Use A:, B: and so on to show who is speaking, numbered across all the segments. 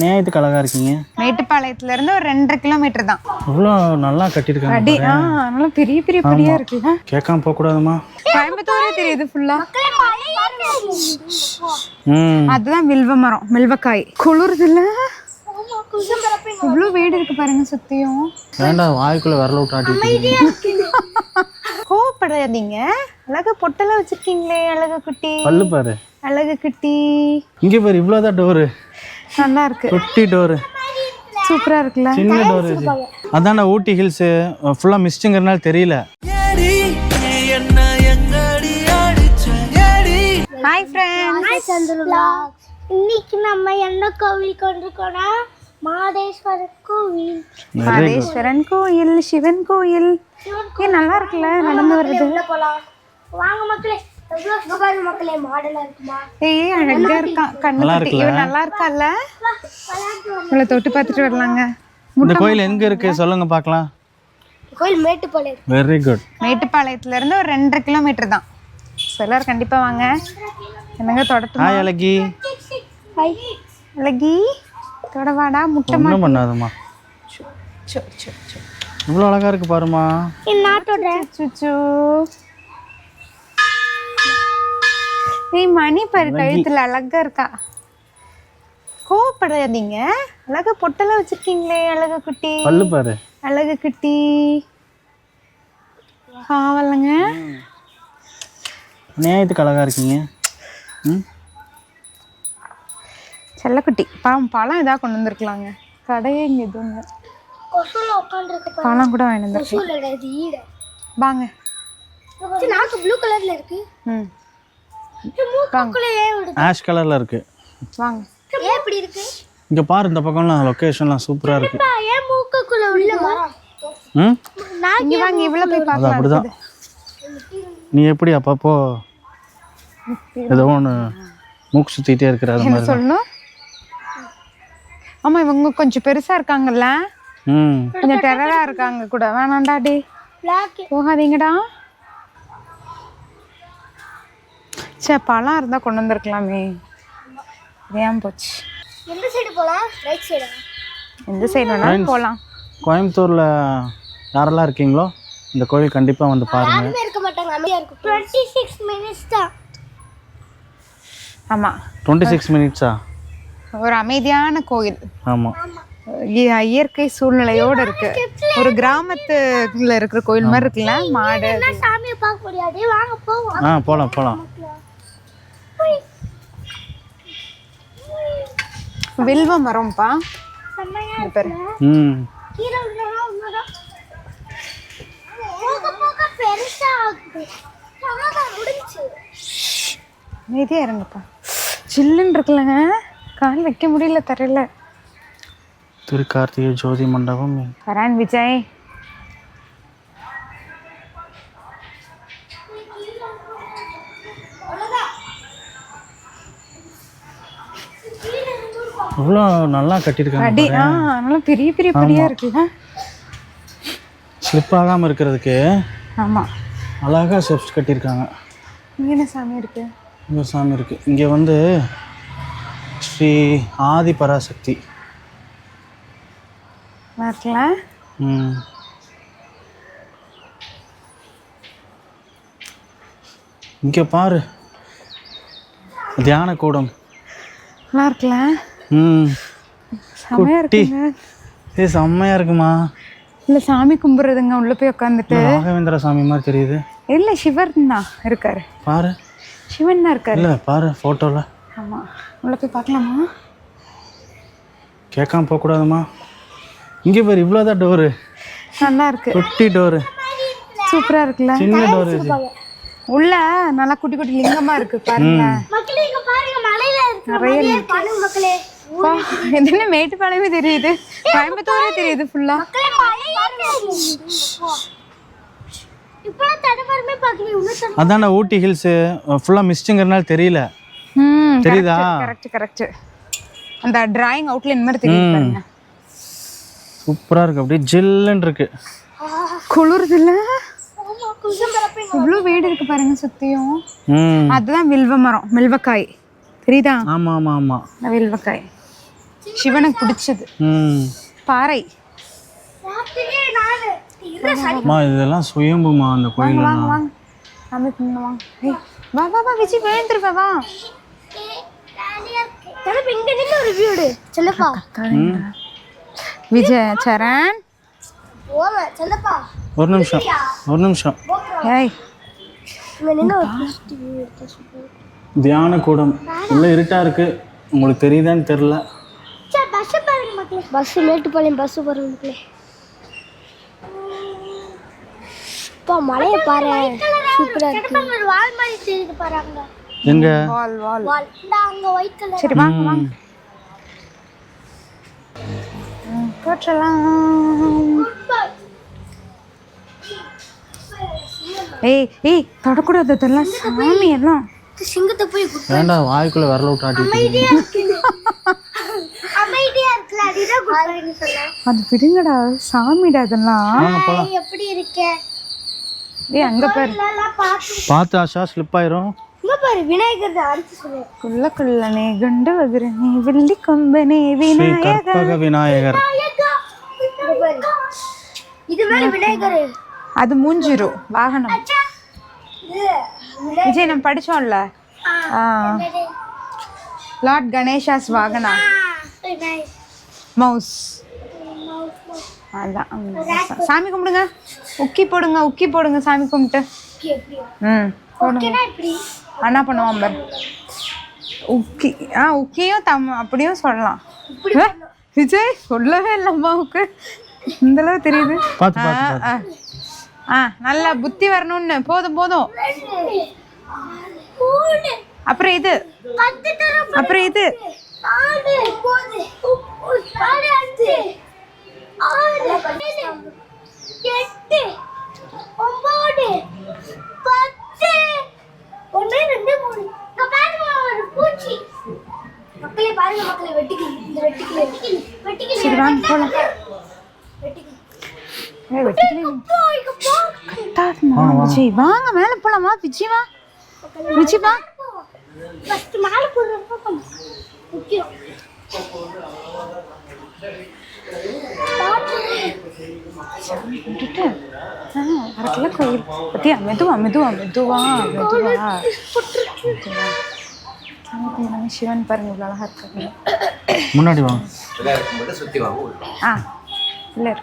A: நேயத்துக்கு அழகா இருக்கீங்க.
B: மேட்டுப்பாளையத்துல இருந்து ஒரு 2.5 கிலோமீட்டர் தான்.
A: இவ்வளோ நல்லா கட்டியிருக்காங்க.
B: அடி நல்லா பெரிய பெரிய படியா இருக்குல்ல.
A: கேட்காம போக கூடாதுமா.
B: கோயம்புத்தூரே தெரியுது ஃபுல்லா. அதுதான் வில்வ மரம், வில்வக்காய். குளிர்துல இவ்வளோ வீடு இருக்கு பாருங்க சுத்தியும்.
A: வேண்டாம், வாய்க்குள்ள விரல விட்டு ஆட்டிட்டு
B: கோவப்படாதீங்க. அழகா பொட்டெல்லாம் வச்சிருக்கீங்களே, அழகு குட்டி.
A: பல்லு பாரு,
B: அழகு குட்டி.
A: இங்க பாரு, இவ்வளோதான் டோரு.
B: நல்லா இருக்கு,
A: குட்டி டோரு,
B: சூப்பரா இருக்குல்ல.
A: சின்ன டோரு. அதான்டா ஊட்டி ஹில்ஸ் ஃபுல்லா மிஸ்ட்ங்கிறனால தெரியல.
B: ஹாய் ஃப்ரெண்ட்ஸ்,
C: இன்னைக்கு நம்ம என்ன கோவிலுக்கு வந்திருக்கோம்னா மாதேஸ்வரன் கோவில்.
B: மாதேஸ்வரன் கோயில், சிவன் கோயில். நல்லா இருக்குல்ல நடந்து வருது.
C: வாங்க மக்களே, எவ்வளவு பாரு மக்களே, மாடலா இருக்குமா.
B: ஏய் அழகா இருக்கா கண்ணுக்குட்டி. இவன் நல்லா இருக்கால. உங்களை தொட்டு பார்த்துட்டு வரலாங்க.
A: இந்த கோயில் எங்க இருக்கு சொல்லுங்க பார்க்கலாம்.
C: கோயில் மேட்டுப்பாளையம்.
A: Very good.
B: மேட்டுப்பாளையத்துல இருந்து ஒரு 2.5 கிலோமீட்டர் தான். எல்லாரும் கண்டிப்பா வாங்க. என்னங்க தொடட்டு.
A: ஹாய் அழகி.
C: ஹாய்
B: அழகி, தொடவாடா. முட்டை
A: ஒன்றும் பண்ணாதம்மா. இவ்வளோ அழகா இருக்கு பாருமா.
C: நாட்டோட
B: சுச்சு. ஏய் மணி பாரு கழுத்துல அழகா இருக்கா. கோவப்படாதீங்க. அழகா பொட்டெல்லாம் வச்சிருக்கீங்களே, அழகு குட்டி.
A: பல்லு பாரு,
B: அழகு குட்டி. பாவலங்க.
A: நேயத்துக்கு அழகா இருக்கீங்க.
B: செல்லக்குட்டி. பழம் ஏதாவது கொண்டு வந்திருக்கலாங்க. கடையே இங்கே எதுவும் பழம் கூட வாங்கி வந்துருக்கேன். வாங்க.
C: நாக்கு ப்ளூ கலர்ல இருக்கு.
A: ஆஷ் கலர்ல இருக்கு.
B: வாங்க.
C: ஏன் இப்படி இருக்கு?
A: இங்க பாரு, இந்த பக்கம்லாம் லொகேஷன்லாம் சூப்பரா இருக்கு.
C: ஏன் மூக்குக்குள்ள உள்ள
B: இங்க வாங்க, இவ்வளவு போய்
A: அது
B: பார்க்கலாம்.
A: அப்படிதான். நீ எப்படி அப்பப்போ ஏதோ ஒன்று மூக்கு சுத்திட்டே இருக்கிற
B: என்ன சொல்லணும்? ஆமா, இவங்க கொஞ்சம் பெருசா இருக்காங்கல்ல, கொஞ்சம் டெரரா இருக்காங்க கூட. வேணாண்டா டி, போகாதீங்கடா. சே, பழம் இருந்தா கொண்டு வந்திருக்கலாமே. ஏன் போச்சு?
C: எந்த சைடு போலாம்? ரைட் சைடா?
B: எந்த சைடு வேணாலும் போகலாம்.
A: கோயம்புத்தூர்ல யாரெல்லாம் இருக்கீங்களோ இந்த கோயில் கண்டிப்பா வந்து பாருங்க.
C: யாருமே இருக்க மாட்டாங்க, அமைதியா இருக்கும். 26 மினிட்ஸ் தான்.
B: ஆமா,
A: 26 மினிட்ஸா?
B: ஒரு அமைதியான கோயில்.
A: ஆமா,
B: இயற்கை சூழ்நிலையோட இருக்கு. ஒரு கிராமத்துல இருக்கிற கோயில் மாதிரி இருக்குல்ல. மாடு
C: சாமியை பார்க்க முடியாது. வாங்க போவோம்.
A: போலாம் போலாம்.
B: வில்வ மரம்ப்பா. பாரு.
C: கீழே உள்ளதா உள்ளதா போக போக பெருசா ஆகுது. முடிஞ்சு
B: அமைதியா இருங்கப்பா. சில்லுன்னு இருக்குல்லங்க, கால் வைக்க முடியல தரையில.
A: திருக்கார்த்திகை ஜோதி மண்டபம்.
B: கரான் விஜய்.
A: இவ்வளோ நல்லா கட்டியிருக்காங்க.
B: அடி நல்லா பெரிய பெரிய படியா இருக்குல்ல.
A: ஸ்லிப் ஆகாமல் இருக்கிறதுக்கு
B: ஆமா,
A: அழகா ஸ்டெப்ஸ் கட்டியிருக்காங்க.
B: இங்க என்ன சாமி இருக்கு?
A: இங்கே சாமி இருக்கு. இங்கே வந்து ஸ்ரீ ஆதி பராசக்தி
B: இருக்குல்ல.
A: இங்கே பாரு, தியான கூடம்.
B: நல்லா இருக்குல்ல. செம்மையா இருக்குங்க.
A: செம்மையா இருக்குமா.
B: இல்ல சாமி கும்பிடுறதுங்க. உள்ள போய் உட்காந்துட்டு
A: ராகவேந்திர சாமி மாதிரி தெரியுது.
B: இல்ல, சிவன் தான் இருக்காரு.
A: பாரு,
B: சிவன் தான் இருக்காரு.
A: இல்ல பாரு போட்டோல.
B: ஆமா, உள்ள போய் பார்க்கலாமா?
A: கேட்காம போக கூடாதுமா. இங்க பாரு, இவ்வளவுதான் டோரு.
B: நல்லா இருக்கு,
A: குட்டி டோரு.
B: சூப்பரா இருக்குல்ல.
A: சின்ன டோரு.
B: உள்ள நல்லா குட்டி குட்டி லிங்கமா இருக்கு பாருங்க.
C: மக்களே இங்க பாருங்க, மலையில இருக்கு.
B: நிறைய
C: பாருங்க மக்களே,
B: என்ன மேட்டுப்பாளையமே தெரியுது, கோயம்புத்தூரே தெரியுது ஃபுல்லா.
C: மக்களே மலையில இப்போ தடவரமே பாக்கறீங்க.
A: அதான்டா ஊட்டி ஹில்ஸ் ஃபுல்லா மிஸ்ட்ங்கிறனால தெரியல. தெரியுதா?
B: Correct correct. அந்த டிராயிங் அவுட்லைன் மாதிரி தெரியுது பாருங்க.
A: சூப்பரா இருக்கு, அப்படியே ஜில்லுன்னு இருக்கு.
B: குளிர்து இல்ல. இவ்வளோ வீடு இருக்கு பாருங்க சுத்தியும். அதுதான் வில்வ மரம், வில்வக்காய் தெரியுதா?
A: ஆமா ஆமா ஆமா,
B: வில்வக்காய். சிவனுக்கு பிடிச்சது பாறை.
A: அம்மா இதெல்லாம் சுயம்புமா அந்த
B: வாங்க
A: கோயில்.
B: வாங்க வாங்க சாமி கும்பிட்டு வாங்க. ஏய் வா வா வா விஜய் வேந்துருவ வா.
C: இங்க நின்னு ஒரு வீடு செல்லப்பா.
B: விஜய் சரண்
C: ஓல செல்லப்பா
A: ஒரு நிமிஷம்.
B: ஏய்
C: இங்க நின்னு ஒரு வீடு எடுத்து
A: தியான கூடம் உள்ள இருட்டா இருக்கு. உங்களுக்கு தெரியுதான்னு தெரியல.
C: பஸ் பாருங்க மக்களே. பஸ் மேட்டுப்பாளையம் பஸ் பாருங்க மக்களே. பா மலைய பாரு சூப்பரா இருக்கு. ஒரு வால் மாதிரி தெரியுது பாருங்க.
A: எங்க
B: வால் வால்
C: வால் அங்க ஒயிட் கலர்.
B: சரி வாங்க வாங்க போற்றலாம். ஏய் ஏய் தொடக்கூடாது அதெல்லாம் சாமி எல்லாம்.
C: சிங்கத்தை போய்
A: ஏன்டா வாய்க்குள்ள விரல விட்டு ஆட்டிட்டு
C: அமைதியா இருக்குல அதுதான் குட்பாய்னு சொன்னா.
B: அது விடுங்கடா சாமிடா அதெல்லாம்.
C: எப்படி இருக்கே?
B: ஏய் அங்க பாரு
A: பார்த்து ஆஷா ஸ்லிப் ஆயிரும்.
C: இங்க பாரு விநாயகர் அடிச்சு சொல்லு.
B: குள்ள குள்ளனே கண்டு வகுரனே வெள்ளி கொம்பனே
A: ஸ்ரீ
B: விநாயகர்.
A: கற்பக விநாயகர்.
C: இங்க பாரு இது மேல விநாயகர்.
B: அது மூஞ்சிரு வாகனம். விஜய் நம்ம படிச்சோம்ல லார்ட் கணேஷாஸ் வாகனம் மவுஸ். அதான் சாமி கும்பிடுங்க. உக்கி போடுங்க சாமி கும்பிட்டு. போடுங்க. அண்ணா பண்ணுவான் பாரு உக்கி. உக்கியும் அப்படியும் சொல்லலாம். விஜய் சொல்லவே இல்லை அம்மாவுக்கு இந்த அளவு தெரியுது. நல்லா புத்தி வரணும்னு. போதும். அப்புறம் இது சரி வாங்க போலாம். விஜய் வாங்க மேல போலாமா? விஜய் வா. கோயில் பத்தியா? மெதுவா சிவன் பாருங்க இவ்வளவு அழகா இருக்காங்க.
A: முன்னாடி வாங்க.
B: பிள்ளையார்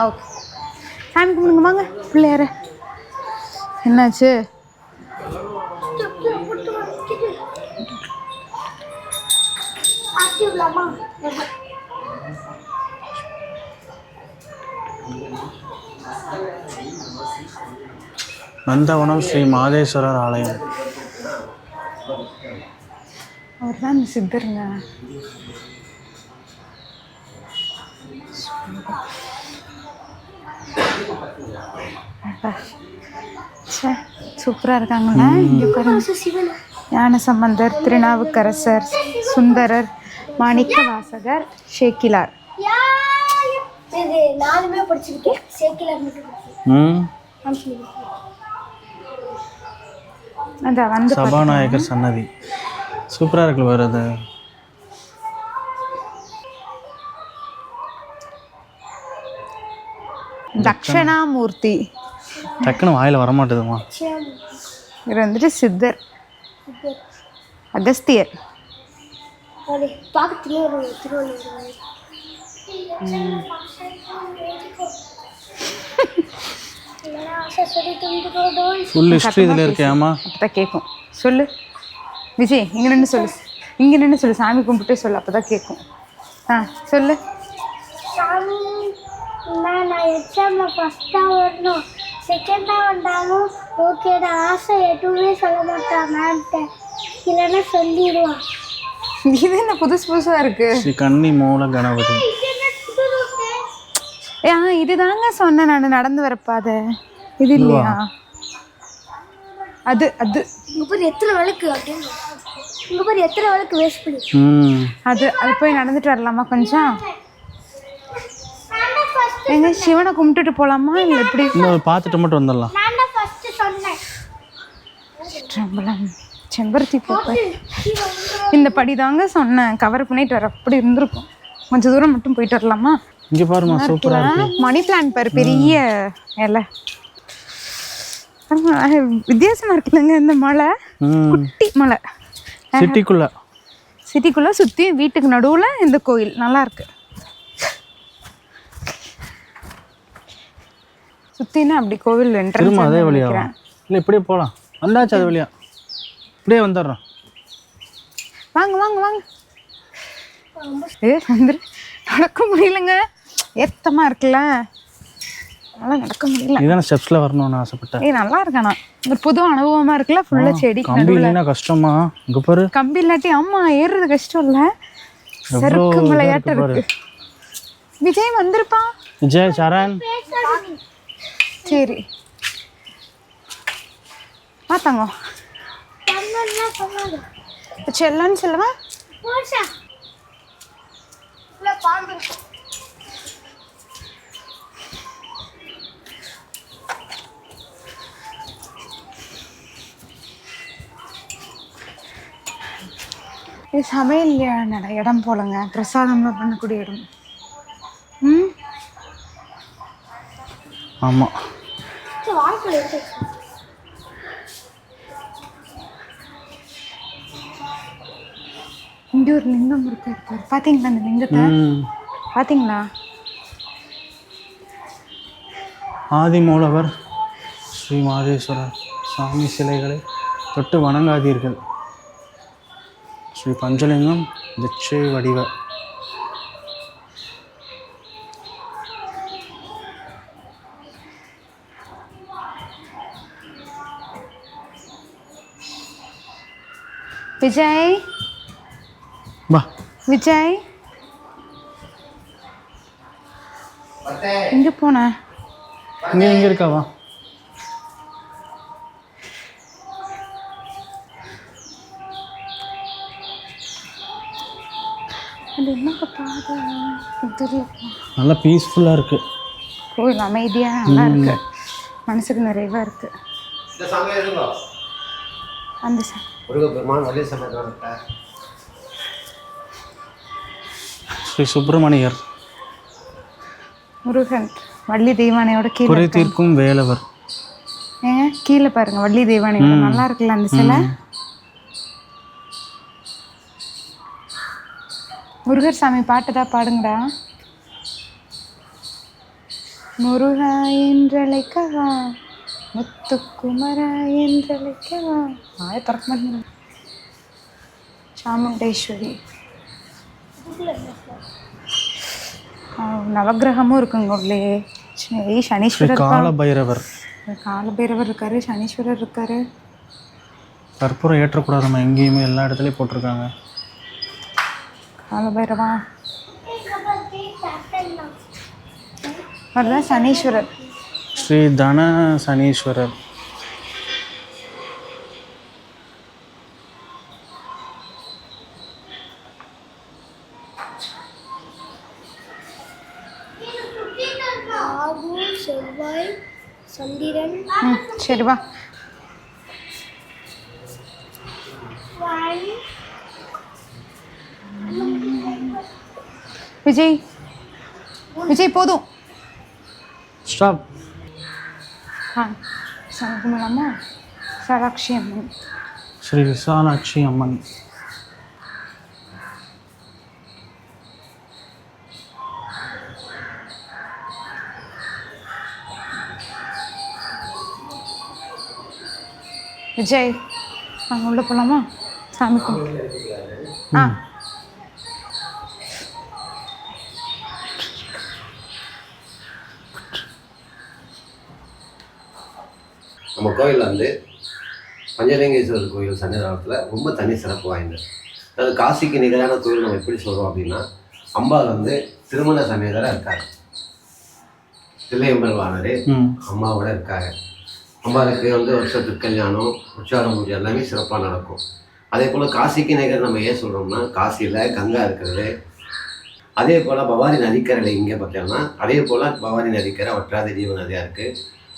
B: ஓகே சாமி கும்பிடுங்க வாங்க. பிள்ளையார என்னாச்சு?
A: நந்தவனம் ஸ்ரீ மாதேஸ்வரர் ஆலயம்.
B: அவர் தான் சித்தருங்க. சூப்பரா இருக்காங்களா? ஞான சம்பந்தர், திருநாவுக்கரசர், சுந்தரர், மாணிக்க வாசகர், சேக்கிலார்.
A: சபாநாயகர் சன்னதி சூப்பரா இருக்கு. வருது
B: தக்ஷணாமூர்த்தி.
A: டக்குன்னு வாயில வரமாட்டேதுமா.
B: இவர் வந்துட்டு சித்தர் அகஸ்தியர்.
A: ஃபுல் ஹிஸ்டரி இதில் இருக்கேம்மா.
B: அப்பதான் கேட்கும். சொல்லு விஜய். இங்க நின்று சொல்லு சாமி கும்பிட்டே சொல்லு. அப்பதான் கேட்கும். சொல்லு.
C: நான் எக்ஸாம்ல ஃபர்ஸ்டா வரணும், செகண்டா வந்தாலும் ஓகேடா. ஆசை எதுவுமே சொல்ல மாட்டான் மேம்கிட்ட, இல்லைன்னா சொல்லிடுவான்.
B: இது என்ன புதுசா இருக்கு?
A: ஸ்ரீ கன்னி மூல கணபதி.
B: இதுதாங்க சொன்னேன் நான் நடந்து வரப்பாது. இது இல்லையா? அது
C: இங்க பாரு எத்தனை விளக்கு அப்படின்னு. இங்க பாரு எத்தனை விளக்கு வேஸ்ட் பண்ணி.
B: அது போய் நடந்துட்டு வரலாமா கொஞ்சம்? எங்க சிவனை கும்பிட்டுட்டு போலாமா இல்ல எப்படி?
A: பார்த்துட்டு மட்டும் வந்துடலாம்.
C: நான் தான் ஃபர்ஸ்ட் சொன்னேன்.
B: செம்பருத்தி பூ. இந்த படி தாங்க சொன்னேன், கவர் பண்ணிட்டு வர. அப்படி இருந்திருக்கும். கொஞ்சம் தூரம் மட்டும் போயிட்டு வரலாமா?
A: இங்கே பாருமா, சூப்பராக இருக்கு.
B: மணி பிளான்ட் பாரு, பெரிய இலை. வித்தியாசமா இருக்குல்லங்க இந்த மலை. குட்டி மலை, சிட்டிக்குள்ள சுத்தி வீட்டுக்கு நடுவுல இந்த கோயில் நல்லா இருக்கு. சுத்தினா அப்படி கோவில்
A: திரும்ப அதே வழியா இல்லை இப்படியே போகலாம். வந்தாச்சு அது வழியா, இப்படியே வந்துடுறோம்.
B: வாங்க வாங்க வாங்க. வந்து நடக்க முடியலங்க, ஏத்தமா இருக்குல்ல, அதெல்லாம் நடக்க முடியல.
A: இதான ஸ்டெப்ஸ்ல வரணும்னு ஆசைப்பட்டேன்.
B: நல்லா இருக்கா, ஒரு புது அனுபவமா இருக்குல்ல. ஃபுல்லா செடி.
A: கம்பி இல்லைன்னா கஷ்டமா? இங்க பாரு,
B: கம்பி இல்லாட்டி ஆமா ஏறுறது கஷ்டம் இல்ல. சறுக்கு விளையாட்டு இருக்கு. விஜய் வந்திருப்பா.
A: விஜய் சரண்
B: சரி பார்த்தாங்க. செல்லன்னு சொல்லுவா. இது சமையல் இடம் போலங்க, பிரசாதம்லாம் பண்ணக்கூடிய இடம்.
A: ஆமாம்.
B: இங்கே ஒரு லிங்கம் இருக்கு, பார்த்தீங்களா? அந்த லிங்கத்தை பார்த்தீங்களா?
A: ஆதிமூலவர் ஸ்ரீ மாதேஸ்வரர் சாமி சிலைகளை தொட்டு வணங்காதீர்கள். ஸ்ரீ பஞ்சலிங்கம் திச்சை வடிவ.
B: விஜய்
A: வா.
B: விஜய் எங்கே போன?
A: இங்கே இருக்காவா?
B: அது என்னப்பா பாதை?
A: நல்லா பீஸ்ஃபுல்லாக இருக்குது.
B: கோயில் அமைதியாக நல்லா இருக்கு, மனசுக்கு நிறைவாக இருக்கு. அந்த
A: ஸ்ரீ சுப்பிரமணியர்
B: முருகன் வள்ளி தெய்வானையோட கீழே
A: குறை தீர்க்கும் வேலவர்.
B: ஏங்க கீழே பாருங்க, வள்ளி தெய்வானையோட நல்லா இருக்குல்ல அந்த சிலை. முருகர் சாமி பாட்டு தான் பாடுங்கடா. முருகா என்றழைக்கவா, முத்துக்குமரா என்றழைக்கவா. ஆய திறக்க மாட்டேங்க. சாமுண்டேஸ்வரி நவகிரகமும் இருக்குங்க உள்ளே. சனீஸ்வரர்,
A: காலபைரவர்
B: இருக்காரு, சனீஸ்வரர் இருக்காரு.
A: கற்பூரம் ஏற்றக்கூடாது நம்ம எங்கேயுமே, எல்லா இடத்துலையும் போட்டிருக்காங்க.
B: காலபைரவா அதுதான் சனீஸ்வரர்.
A: ஸ்ரீ தன சனீஸ்வரர்.
C: செவ்வாய் சந்திரன்.
B: சரி வா. விஜய் விஜய் போதும்,
A: ஸ்டாப்.
B: கும்பிடலாமா? விசாலாட்சி அம்மன்.
A: ஸ்ரீ விசாலாட்சி அம்மன்.
B: விஜய் அங்கே உள்ள போகலாமா? சாமி கும்பிட்டு.
D: நம்ம கோயிலில் வந்து பஞ்சலிங்கேஸ்வரர் கோயில் சன்னிதானத்தில் ரொம்ப தனி சிறப்பு வாய்ந்தது. அதாவது காசிக்கு நிகரான கோயில் நம்ம எப்படி சொல்கிறோம் அப்படின்னா, அம்பாள் வந்து திருமண சமேதராக இருக்காங்க. தில்லையம்பலவானரே அம்மாவோட இருக்காங்க. அம்பாளுக்கு வந்து வருஷத்துக்கு கல்யாணம், உற்சாக பூஜை எல்லாமே சிறப்பாக நடக்கும். அதே போல் காசிக்கு நிகர் நம்ம ஏன் சொல்கிறோம்னா, காசியில் கங்கா இருக்கிறது. அதே போல் பவானி நதிக்கரையில் இங்கே பார்த்தோம்னா, அதே போல் பவானி நதிக்கரை வற்றாத ஜீவ நதியாக இருக்குது.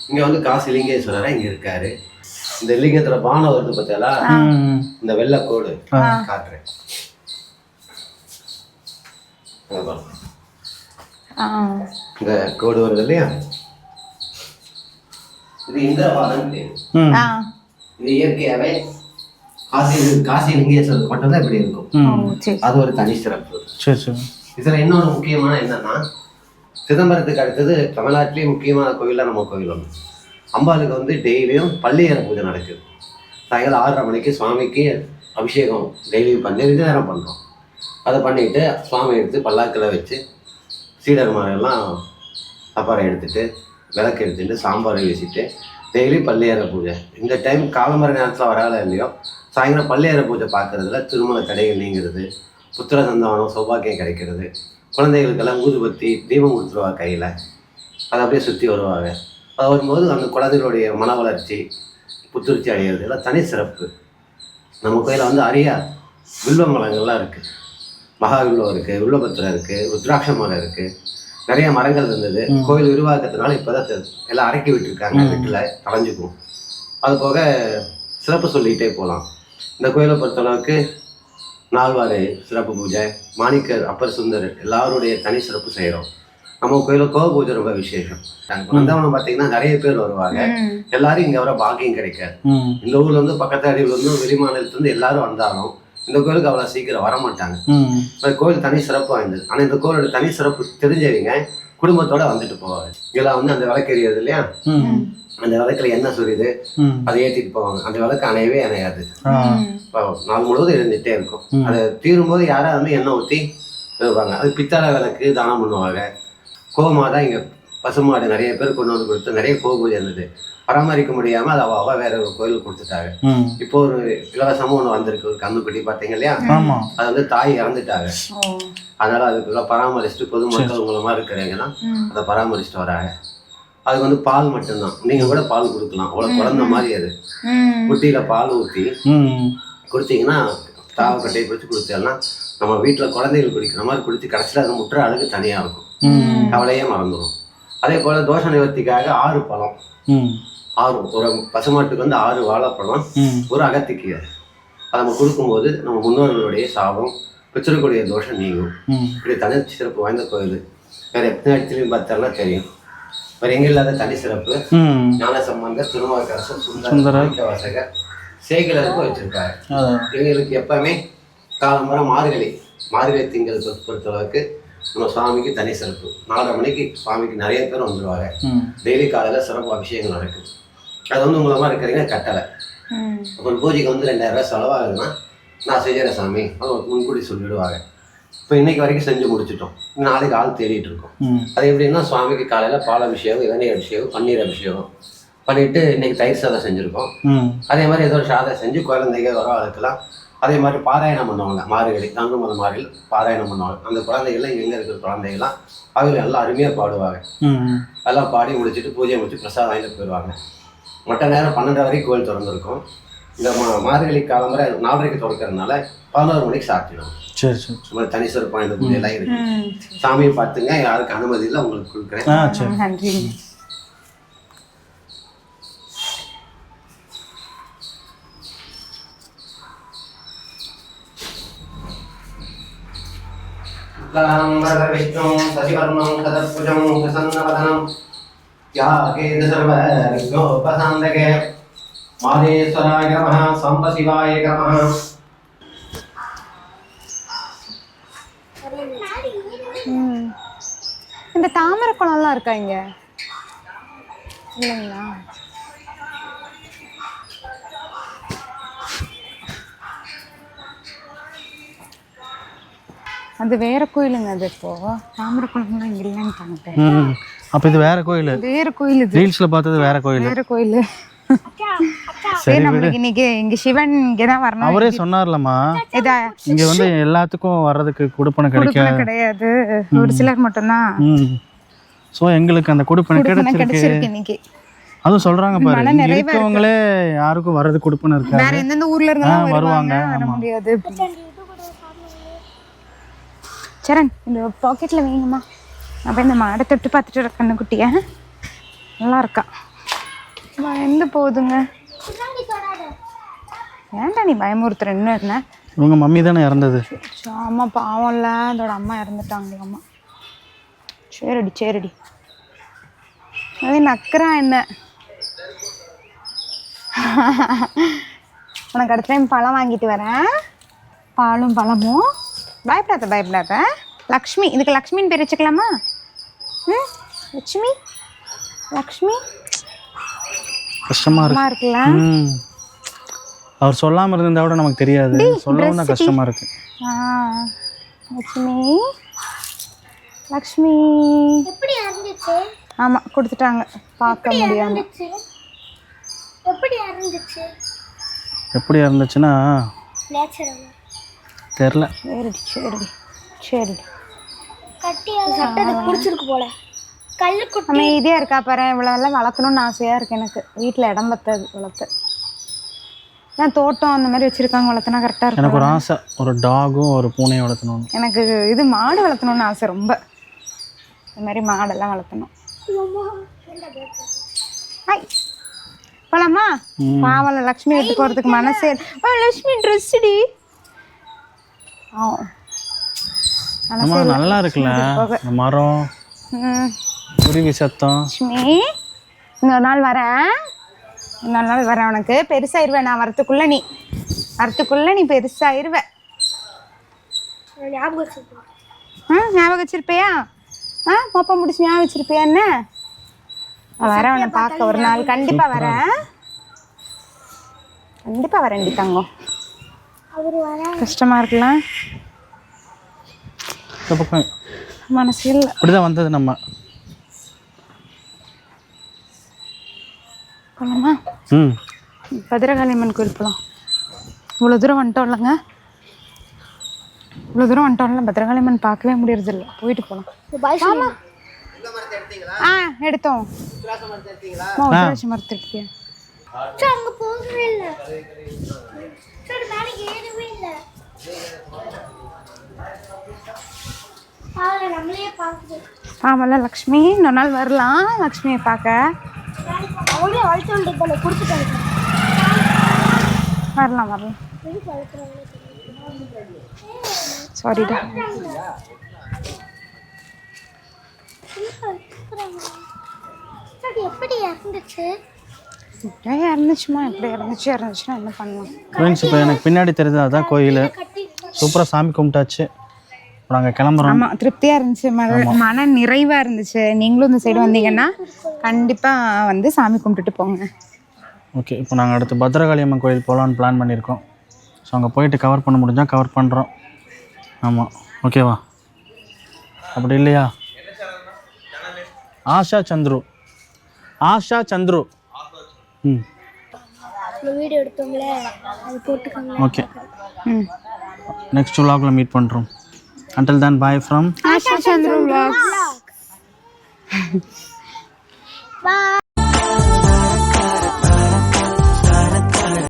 D: இங்கே வந்து காசி லிங்கேஸ்வரராக இங்கே இருக்கார். இந்த லிங்கத்துல பானம் வருது பார்த்தாலா, இந்த வெள்ளை கோடு காட்டுறேன். இந்த கோடு வருது இல்லையா, இது இந்திரவாதம் பேரு. இது இயற்கையாவே காசி லிங்கேஸ்வரர் மட்டும்தான் இப்படி இருக்கும். அது ஒரு தனி சிறப்பு. இதுல இன்னொரு முக்கியமான என்னன்னா, சிதம்பரத்துக்கு அடுத்தது தமிழ்நாட்டிலேயே முக்கியமான கோயில்ல நம்ம கோயில் ஒன்று. அம்பாளுக்கு வந்து டெய்லியும் பள்ளியறை பூஜை நடக்குது. சாயங்காலம் 6:30 மணிக்கு சுவாமிக்கு அபிஷேகம் டெய்லியும் பண்ணி 2 நேரம் பண்ணுறோம். அதை பண்ணிட்டு சுவாமி எடுத்து பல்லாக்கில் வச்சு சீடர்மாரெல்லாம் அப்பாறை எடுத்துட்டு விளக்கு எடுத்துட்டு சாம்பாரை வீசிட்டு டெய்லி பள்ளியறை பூஜை. இந்த டைம் காலம்பர நேரத்தில் வரால இல்லையோ, சாயங்காலம் பள்ளியறை பூஜை பார்க்கறதுல திருமண தடைகள் நீங்கிறது, புத்திர சந்தானம் சௌபாக்கியம் கிடைக்கிறது, குழந்தைகளுக்கெல்லாம் ஊதுபத்தி தீபம் கொடுத்துருவா கையில், அதை அப்படியே சுற்றி வருவாங்க. அது வரும்போது அந்த குழந்தைகளுடைய மன வளர்ச்சி புத்துணர்ச்சி அடைகிறது எல்லாம் தனி சிறப்பு. நம்ம கோயிலில் வந்து அரிய வில்வ மரங்கள்லாம் இருக்குது. மகாவில்வம் இருக்குது, வில்வபத்திரம் இருக்குது, ருத்ராட்ச மரம் இருக்குது, நிறைய மரங்கள் இருந்தது. கோயில் விரிவாக்கத்தினால இப்போ தான் எல்லாம் அடக்கி விட்டுருக்காங்க, வீட்டில் கலைஞ்சிக்கும். அது போக சிறப்பு சொல்லிக்கிட்டே போகலாம். இந்த கோயிலை பொறுத்தளவுக்கு நால்வாறு சிறப்பு பூஜை, மாணிக்கர், அப்பர் சுந்தர் எல்லாருடைய தனி சிறப்பு செய்கிறோம். நம்ம கோயிலில் கோவ பூஜை ரொம்ப விசேஷம். வந்தவங்க பார்த்தீங்கன்னா நிறைய பேர் வருவாங்க. எல்லாரும் இங்கே வர பாக்கியம் கிடைக்காது. இந்த ஊர்ல இருந்து பக்கத்து அடியில் இருந்து வெளி மாநிலத்திலிருந்து எல்லாரும் வந்தாலும் இந்த கோயிலுக்கு அவ்வளோ சீக்கிரம் வர மாட்டாங்க. கோயில் தனி சிறப்பு வாய்ந்தது. ஆனால் இந்த கோயிலோட தனி சிறப்பு தெரிஞ்சவங்க குடும்பத்தோட வந்துட்டு போவாங்க. இதெல்லாம் வந்து அந்த விளக்கு எரியாது இல்லையா, அந்த விளக்குல என்ன சொல்லுது அதை ஏற்றிட்டு போவாங்க. அந்த விளக்கு அணையவே அணையாது, நாள் முழுவதும் இருந்துகிட்டே இருக்கும். அதை தீரும்போது யாராவது வந்து எண்ணெய் ஊற்றி இருப்பாங்க. அது பித்தளை விளக்கு தானம் பண்ணுவாங்க. கோமாதா இங்கே பசுமாடு நிறைய பேர் கொண்டு வந்து கொடுத்து நிறைய கோபூஜை இருந்தது. பராமரிக்க முடியாமல் அதை அவ வேற ஒரு கோயிலுக்கு கொடுத்துட்டாங்க. இப்போ ஒரு இலவசமும் ஒன்று வந்திருக்கு, ஒரு கண்ணுக்குட்டி பார்த்தீங்க இல்லையா, அது வந்து தாய் இறந்துட்டாங்க. அதனால அதுக்குள்ள பராமரிச்சுட்டு பொதுமக்கள் மூலமா இருக்கிறீங்கன்னா அதை பராமரிச்சுட்டு வராங்க. அதுக்கு வந்து பால் மட்டும்தான், நீங்க கூட பால் கொடுக்கலாம். அவ்வளவு குழந்தை மாதிரி அது. குட்டியில பால் ஊற்றி குடிச்சிங்கன்னா தாவக்கட்டையை பிடிச்சி குடிச்சோம்னா நம்ம வீட்டில் குழந்தைகள் குடிக்கிற மாதிரி குடிச்சு கடைசியில் அது முற்ற அழகு தனியாக இருக்கும், கவலையே மறந்துடும். அதே போல் தோஷ நிவர்த்திக்காக 6 பழம், 6 ஒரு பசுமாட்டுக்கு வந்து 6 வாழைப்பழம், ஒரு அகத்திக்கீரை அதை நம்ம கொடுக்கும்போது நம்ம முன்னோர்களுடைய சாபம் பிச்சிருக்கூடிய தோஷம் நீங்கும். இப்படி தனி சிறப்பு வாய்ந்த கோயில். வேற எத்தனை இடத்துலையும் பார்த்தாலும் தெரியும். வேற எங்க இல்லாத தனி சிறப்பு ஞானசம்பந்தர், திருநாவுக்கரசர், சுந்தர வாசகர், சேகிலருக்கு வச்சிருக்காரு. இவங்களுக்கு எப்பவுமே காலம்பரம் மார்கழி திங்கள் பொறுத்தளவுக்கு நம்ம சுவாமிக்கு தனி சிறப்பு. 4:30 மணிக்கு சுவாமிக்கு நிறைய பேர் வந்துடுவாங்க. டெய்லி காலையில் சிறப்பு அபிஷேகம் நடக்குது. அது வந்து மூலமாக இருக்கிறீங்க கட்டளை. அப்புறம் பூஜைக்கு வந்து 2000 ரூபாய் செலவாகுதுன்னா நான் செய்கிறேன் சாமி அவங்க முன்கூடி சொல்லிவிடுவாங்க. இப்போ இன்னைக்கு வரைக்கும் செஞ்சு முடிச்சுட்டோம். நாளைக்கு ஆள் தேடிட்டு இருக்கோம். அது எப்படின்னா சுவாமிக்கு காலையில் பால் அபிஷேகம், இளநீர் அபிஷேகம், பன்னீர் அபிஷேகம் பண்ணிட்டு இன்னைக்கு தயிர் சாதம் செஞ்சுருக்கோம். அதே மாதிரி ஏதோ ஒரு சாதம் செஞ்சு குழந்தைங்க வரவாளுக்கெல்லாம் அதே மாதிரி பாராயணம் பண்ணுவாங்க. மார்கழி தங்குமத மாறில் பாராயணம் பண்ணுவாங்க. அந்த குழந்தைகள்லாம் இங்கே இருக்கிற குழந்தைகள்லாம் அவங்க எல்லாம் அருமையாக பாடுவாங்க. அதெல்லாம் பாடி முடிச்சுட்டு பூஜை முடிச்சு பிரசாதம் வாங்கிட்டு போயிடுவாங்க. மற்ற நேரம் 12 வரைக்கும் கோயில் திறந்துருக்கும். இந்த மார்கழி காலம்பரை 4:30 திறக்கிறதுனால 11 மணிக்கு சாப்பிடுவோம். சரி தனி சிறப்பாக இந்த பூஜையெல்லாம் இருக்கு. சாமியை பார்த்துங்க, யாருக்கு அனுமதி இல்லை உங்களுக்கு கொடுக்குறேன்.
B: நன்றி.
D: विष्णु शशिवर्णं सदभुजं प्रसन्नवदनं याकेत सर्वविघ्नोपशान्तके माहेश्वराय नमः साम्बशिवाय नमः.
B: இந்த தாமரை குளம்லாம் இருக்கா இங்க இல்லைங்களா? அது வேற கோயிலுங்க. அது இப்போ தாமரை குளம்லாம் இங்க இல்லைன்னு.
A: அப்ப இது வேற கோயில்?
B: வேற கோயில்.
A: ரீல்ஸ்ல பார்த்தது வேற கோயில்.
B: வேற கோயில். சரி நம்மளுக்கு இன்னைக்கு இங்க சிவன் இங்கதான் வரணும்.
A: அவரே சொன்னார்லம்மா, இங்க வந்து எல்லாத்துக்கும் வர்றதுக்கு கொடுப்பனை
B: கிடையாது, ஒரு சிலர் மட்டும்தான்.
A: சோ எங்களுக்கு அந்த கொடுப்பனை கிடைச்சிருக்கு இன்னைக்கு. அதுவும் சொல்றாங்க பாரு, இருக்கவங்களே யாருக்கும் வர்றது கொடுப்பனை இருக்காது.
B: வேற எந்தெந்த ஊர்ல இருந்தாலும் வருவாங்க, வர முடியாது. சரண் இந்த பாக்கெட்ல வைங்கம்மா. அப்ப இந்த மாடை தொட்டு பார்த்துட்டு இருக்கேன். குட்டிய நல்லா இருக்கா, எந்த போகுதுங்க. ஏன்டா நீ பயமுறுத்துற இன்னும் என்ன?
A: உங்கள் மம்மி தானே இறந்தது.
B: ஆமா பாவம்ல, அதோட அம்மா இறந்துட்டாங்களாம்மா. சரிடி அது நக்குறான் என்ன. உனக்கு அடுத்த டைம் பழம் வாங்கிட்டு வரேன், பாலும் பழமும். பயப்படாத. லக்ஷ்மி, இதுக்கு லக்ஷ்மின்னு பேர் வச்சுக்கலாமா? லக்ஷ்மி
A: கஷ்டமா
B: இருக்குல்ல.
A: அவர் சொல்லாமல் இருந்தா கூட நமக்கு தெரியாது, சொல்லவும் தான் கஷ்டமா இருக்கு.
B: லக்ஷ்மி
C: எப்படி இருந்துச்சு?
B: ஆமா கொடுத்துட்டாங்க, பார்க்க முடியாம.
C: எப்படி
A: இருந்துச்சுன்னா
C: நேச்சுரல்
A: தெரியல.
B: சரி
C: கட்டியா சட்டத்துக்கு பிடிச்சிருக்கு போல. கல்லு குட்டி
B: அமைதியா இருக்கா பாரு. இவ்வளவெல்லாம் வளர்த்தணும்னு ஆசையா இருக்கு எனக்கு. வீட்டில் இடம் பத்தாது வளர்த்து. நான் தோட்டம் அந்த மாதிரி வச்சிருக்காங்க, வளர்த்தனா கரெக்டாக இருக்கும்.
A: எனக்கு ஒரு ஆசை, ஒரு டாகும் ஒரு பூனையும் வளர்த்தணும்.
B: எனக்கு இது மாடு வளர்த்தணும்னு ஆசை ரொம்ப. இந்த மாதிரி மாடெல்லாம் வளர்த்தணும். ஹாய் போலாமா? பாவல லக்ஷ்மி எடுத்து போகிறதுக்கு மனசே. லக்ஷ்மி ட்ரெஸ்ஸுடி.
A: நல்லா இருக்குல்ல இந்த மரம், குருவி சத்தம்.
B: லக்ஷ்மி இன்னொரு நாள் வரேன், உனக்கு பெருசாயிருவேன். நான் வரத்துக்குள்ள நீ பெருசாயிருவேன். ஞாபகம் வச்சிருப்பியா? மொப்பம் முடிச்சு ஞாபகம் வச்சிருப்பியா? என்ன வரேன் உன்னை பார்க்க ஒரு நாள். கண்டிப்பா வரேன் தங்கம். கஷ்டமா இருக்கலாம் மனசு இல்லை.
A: இப்படிதான் வந்தது நம்ம.
B: போலாமா? பத்திரகாளி அம்மன் கோயில் போகலாம். இவ்வளோ தூரம் வந்துட்டோம்லங்க, பத்திரகாளி அம்மன் பார்க்கவே முடியறது இல்லை. போயிட்டு போகலாம். எடுத்தோம். உத்திராட்சி மரத்து எடுத்தியா?
C: அங்க போகவே இல்ல. சரி மேல ஏறவே இல்ல. நம்மளே பாக்குது.
B: ஆமால லக்ஷ்மி, இன்னொரு நாள் வரலாம் லக்ஷ்மியை பார்க்க.
C: அவங்களே வளர்த்து போல கொடுத்துட்டாங்க.
B: வரலாம். சாரிடா.
C: எப்படி இருந்துச்சு?
B: இருந்துச்சுன்னா என்ன பண்ணுவோம்?
A: ஃப்ரெண்ட்ஸ், இப்போ எனக்கு பின்னாடி தெரியுது அதான் கோயில். சூப்பராக சாமி கும்பிட்டாச்சு. நாங்கள் கிளம்புறோம்.
B: ஆமாம், திருப்தியாக இருந்துச்சு, மன நிறைவாக இருந்துச்சு. நீங்களும் இந்த சைடு வந்தீங்கன்னா கண்டிப்பாக வந்து சாமி கும்பிட்டுட்டு போங்க.
A: ஓகே, இப்போ நாங்கள் அடுத்து பத்திரகாளி அம்மன் கோயில் போகலான்னு பிளான் பண்ணியிருக்கோம். ஸோ அங்கே போயிட்டு கவர் பண்ண முடிஞ்சால் கவர் பண்ணுறோம். ஆமாம், ஓகேவா? அப்படி இல்லையா? ஆஷா சந்துரு.
C: வீடியோ எடுத்தோம்ல, அது போட்டுக்கோங்க.
A: ஓகே, நெக்ஸ்ட் vlogல மீட் பண்ணுறோம். Until then, bye from
B: Asha Chandru Vlogs.
C: Bye.